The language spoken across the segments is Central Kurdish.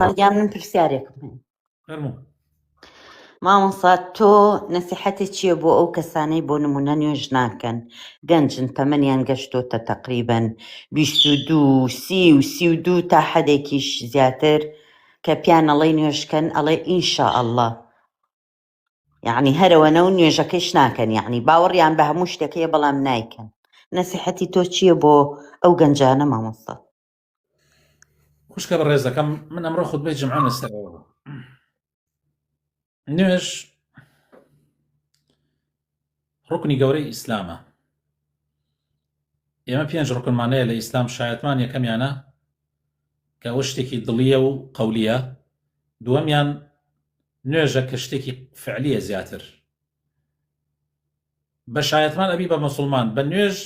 طاليان من پرسیارێکم فەرموو. مامۆستا تۆ نەسیحەتێک چییە بۆ ئەو کەسانەی بۆ نمونە نوێژ ناکەن گەنجن تەمەنیان گەشتۆتە تەقریبەن 22 32 تا حەدێکیش زیاتر کە پیان ئەڵێ نوێژکەن ئەڵێ ئینشاءالله یعنی هەرەوەنە و نوێژەکەیش ناکەن یعنی باوەڕیان بە هەموو شتێکەیە بەڵام نایکەن نەسیحەتی تۆ چییە بۆ ئەو گەنجانە مامۆستا؟ خوشکە بەڕێز دەکەم من ئەمڕۆ خوتبەی جمعە لەسەرەوە نوێژ ڕوکنی گەورەی ئیسلامە. ئێمە 5 ڕوکنمانەیە لە ئیسلام شایەتمان یەکەمیانە کە ئەوە شتێکی دڵیە و قەولیە، دووەمیان نوێژە کە شتێکی فعلیە زیاتر. بە شایەتمان ئەبی بە موسڵمان بە نوێژ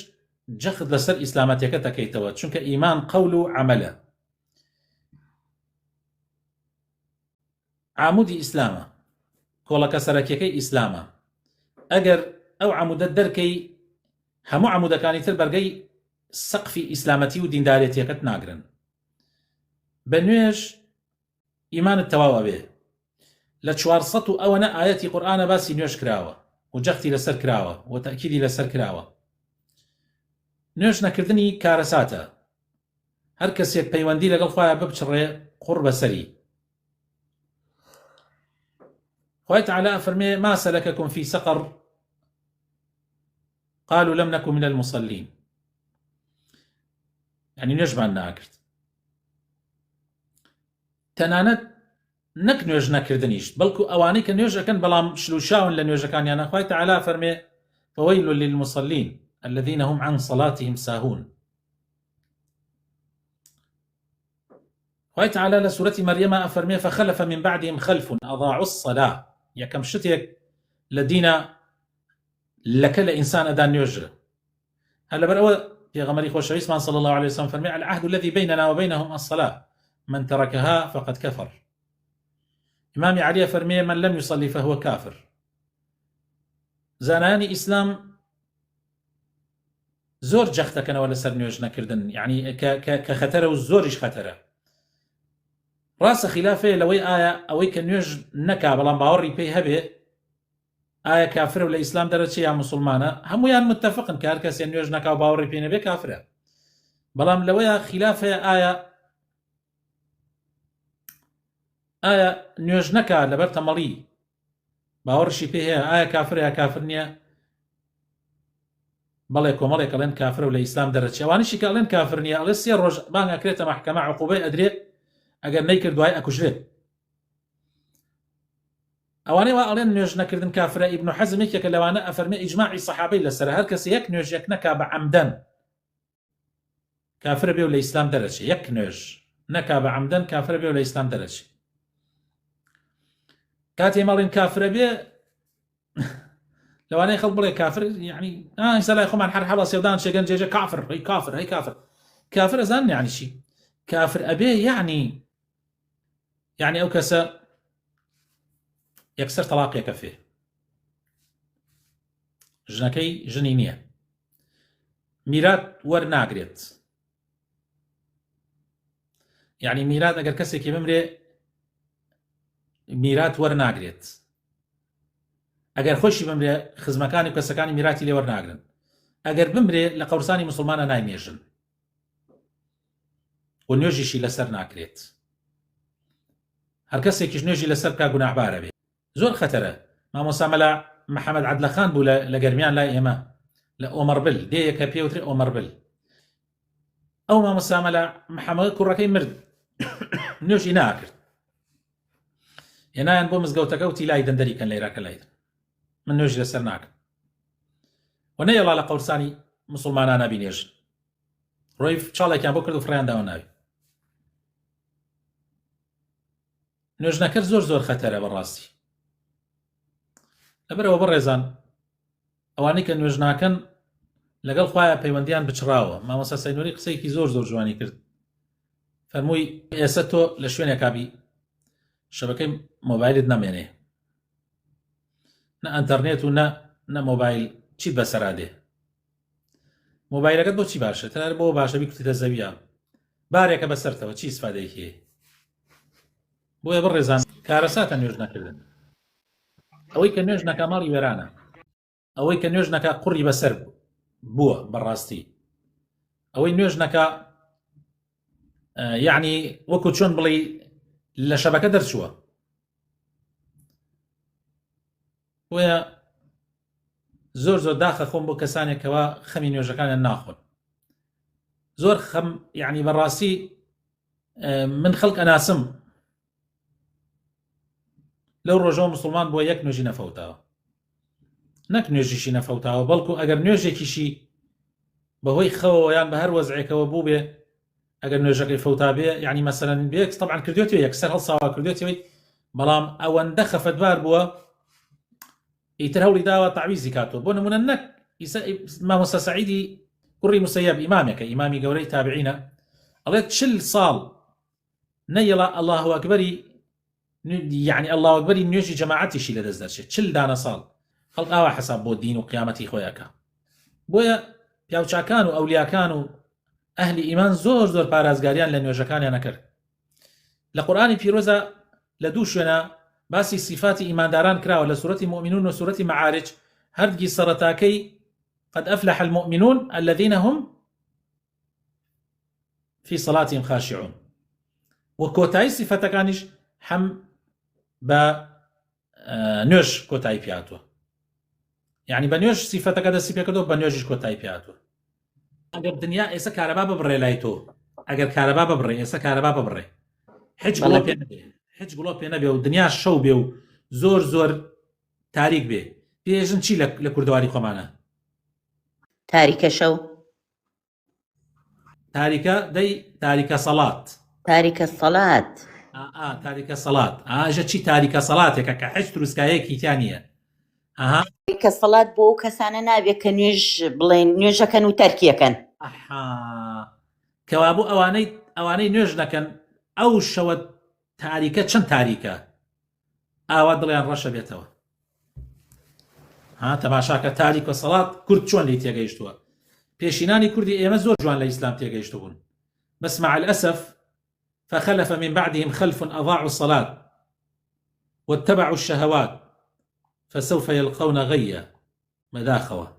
جەخت لەسەر ئیسلامەتیەکە دەکەیتەوە، چونکە ئیمان قەول و عەمەلە. عامودی ئیسلامە، کۆڵەکە سەرەکیەکەی ئیسلامە. ئەگەر ئەو عەمودە دەرکەی هەموو عەمودەکانی تر بەرگەی سەقفی ئیسلامەتی و دیندارێتیەکەت ناگرن. بە نوێژ ئیمانت تەواو ئەبێ. لە 400 و ئەوەنە ئاەتی قورئانە باسی نوێژ کراوە و جەختی لەسەر کراوە و تەئکیدی لەسەر کراوە. نوێژ نەکردنی کارەساتە. هەر کەسێک پەیوەندی لەگەڵ خۆیان ببچڕێ قوڕ بەسەری. خوای تعالی فەرمێ ما سەلەکەکم فی سەقەر قالوا لم نكن من المصلين. يعني نوێژمان ناکرد. تەنانەت نەک نوێژ نەکردنیش بەڵکو ئەوانەی کە نوێژ ئەکەن بەڵام شلوشاون لە نوێژەکانیانە. خوای تعالی فەرمێ فويل للمصلين الذين هم عن صلاتهم ساهون. خوای تعالی لە سورەتی مەریەمە ئەفەرمێ فخلف من بعدهم خلف أضاعوا الصلاة. یەکەم شتێک لە دینە لەکە لە ئینسان ئەدا نوێژە. هەر لەبەر ئەوە پێغەمبەری خۆشەویستمان صلی الله عليه وسلم فەرمێ العهد الذي بيننا وبينهم الصلاة من تركها فقد كفر. إمام علي فەرمێ من لم يصلي فهو كافر. زانانی ئیسلام زۆر جەختەکەنەوە لەسەر نوێژ نەکردن، یعنی کە خەتەرە و زۆریش خەتەرە. ڕاستە خلافەیە لەوەی ئایا ئەوەی کە نوێژ نەکا بەڵام باوەڕی پێی هەبێ ئایا کافرە و لە ئیسلام دەرەچێ یا مسلمانە. هەمویان متفقن کە هەر کەسێ نوێژ نەکا و باوەڕی پێ نەبێ کافرە. بەڵام لەوەیە خلافەیە ئایا نوێژ نەکا لەبەر تەمەڵی باوەڕشی پێ هەیە ئایا کافرە یا کافر نییە؟ بەڵێ کۆمەڵێک ئەڵێن کافرە و لە ئیسلام دەرەچێ. ئەوانیشی کە ئەڵێن کافر نییە ئەڵێ 3 ڕۆژ بانگ ئەکرێتە مەحکەمە عقوبەی ئەدرێت ئەگەر نەیکرد دوای ئەکوژرێت. ئەوانەی وا ئەڵێن نوێژ نەکردن کافرە. ئیبن حەزم یەکێکە لەوانە ئەفەرمێ ئیجماعی سەحابەی لەسەر هەر کەس یەک نوێژێک نەکا بە عەمدەن کافرە بێ و لە ئیسلام دەرەچێ. یەک نوێژ نەکا بە عەمدەن کافرە بێ و لە ئیسلام دەرەچێ. کاتێ مەڵێن کافرە بێ لەوانەیە خەڵک بڵێ کافر یعنی ئێستا لای خۆمان هەر حەڵە سێودان شێگەن جێژە کافر هەی کافر هەی کافر. کافر ئەزانن یعنی چی؟ کافر ئەبێ یعنی ئەو کەسە یەکسەر تەلاقێکە فێ، ژنەکەی ژنی نییە، میرات وەرناگرێت. یعنی میرات ئەگەر کەسێکی بمرێ میرات وەرناگرێت. ئەگەر خۆشی بمرێ خزمەکانی و کەسەکانی میراتی لێ وەرناگرن. ئەگەر بمرێ لە قەورسانی موسڵمانە نایمێژن و نوێژیشی لەسەر ناکرێت. هەر کەسێکیش نوێژی لەسەر کا گوناحبارە بێت. زۆر خەتەرە. مامۆستا مەلا محەممەد عەدلەخان بوو لە گەرمیان لای ئێمە لە ئۆمەربل دەیەکە پێوترێ ئۆمەربل. ئەو مامۆستا مەلا محەممەد کوڕەکەی مرد نوێژی ناکرد. هێنایان بۆ مزگەوتەکە وتی لای دەندەریکەن لە عێراقە لای من نوێژی لەسەر ناکەم و نەیەڵا لە قەورسانی موسڵمانان نابینێژن. ڕۆی چاڵێکیان بۆ کرد و فڕیان داوە ناوی. نوێژ نەکرد زۆر خەتەرە بەڕاستی. لەبەرەوە بەڕێزان ئەوانەی کە نوێژ ناکەن لەگەڵ خوایە پەیوەندیان بچراوە. مامۆستا سەینووری قسەیەکی زۆر جوانی کرد. فەرمووی ئێستا تۆ لە شوێنێکا بی شەبەکەی مۆبایلت نەمێنێ، نە ئەنتەرنێت و نە مۆبایل چیت بەسەرا دێ. مۆبایلەکەت بۆچی باشە؟ تەنانەت بۆ باشە بیکوتیتە زەویە بارێکە بەسەرتەوە چی ئیسفادەیەکی هەیە؟ بۆیە بڕێزان کارەساتە نوێژ نەکردن. ئەوەی کە نوێژ نەکا ماڵی وێرانە، ئەوەی کە نوێژ نەکا قوڕی بەسەر بووە بەڕاستی، ئەوەی نوێژ نەکا یعنی وەکو چۆن بڵێ لە شەبەکە دەرچووە. بۆیە زۆر زۆر داخە خۆم بۆ کەسانێکەوە خەمی نوێژەکانیان ناخۆن. زۆر خەم یعنی بەڕاستی من خەڵک ئەناسم لەو ڕۆژەوە مسلمان بۆ یەک نوێژی نەفەوتاوە، نەک نوێژیشی نەفەوتاوە، بەڵکو ئەگەر نوێژێکیشی بەهۆی خەوەوە یان بە هەر وەزعێکەوە بوو بێ، ئەگەر نوێژەکەی فەوتا بێ یعنی مەسەلەن بێک طبعا کردوێتەوە یەکسەر هەڵساوا کردوێتەوەی، بەڵام ئەوەندە خەفەتبار بووە ئیتر هەوڵی داوە تعویزی کاتەوە. بۆ نمونە نەک مامۆستا سەعیدی کوڕی موسەیەب ئیمامێکە، ئیمامی گەورەی تابعینە، ئەڵێت 40 ساڵ نەیڵا الله ئەکبەری یعنی الله ئەکبەری نوێژی جەماعەتیشی لەدەست دەرچێت 40 دانە ساڵ. خەڵک ئاوا حەساب بۆ دین و قیامەتی خۆیەکە. بۆیە پیاوچاکان و ئەولیاکان و ئەهلی ئیمان زۆر زۆر پارازگاریان لە نوێژەکانیان نەکرد. لە قورئانی پیرۆزە لە دوو شوێنە باسی صفاتی ئیمانداران کراوە، لە سوورەتی مؤمنون و سوورەتی مەعارج. هەردگی سەرەتاکەی قد أفلح المؤمنون الذين هم في صلاتهم خاشعون، وكوتاي صفتەکانیش هەم بە نوێژ کۆتایی پیاتوە، یعنی بە نوێژ صفتەکە دەستی پێکردەوە، بە نوێژیش کۆتایی پیاتوە. ئەگەر دنیا ئێستا کارەبا ببڕێ لای تۆ، ئەگەر کارەبا ببڕێ ئێستا کارەبا ببڕێ، هیچ گوڵۆ پێ نەبێ، هیچ گوڵۆ پێ نەبێ و دنیا شەو بێ و زۆر زۆر تاریک بێ، پێژن چی لە کوردەواری خۆمانە؟ تاریکە شەو، تاریکە دەی تاریکە سەڵات، تاریکە سەڵات، تاریکە سەڵات. ئاژە چی تاریکە سەڵاتێکە کە هیچ دروستکایەکی تیان نییە. تاریکە سەڵات بۆ ئەو کەسانە نابێت کە نوێژ بڵێن نوێژەکەن و تەرکیەکەن. کەوا بوو ئەوانەی نوێژ نەکەن ئەو شەوە تاریکە چەند تاریکە ئاوا دڵیان ڕەشە بێتەوە. تەماشاکە تاریکە سەڵات کورد چۆن لی تێگەیشتووە. پێشینانی کوردی ئێمە زۆر جوان لە ئیسلام تێگەیشتو بوون، بەس مع الأسف فخلف من بعدهم خلف أضاعوا الصلاة واتبعوا الشهوات فسوف يلقون غيا مداخوة.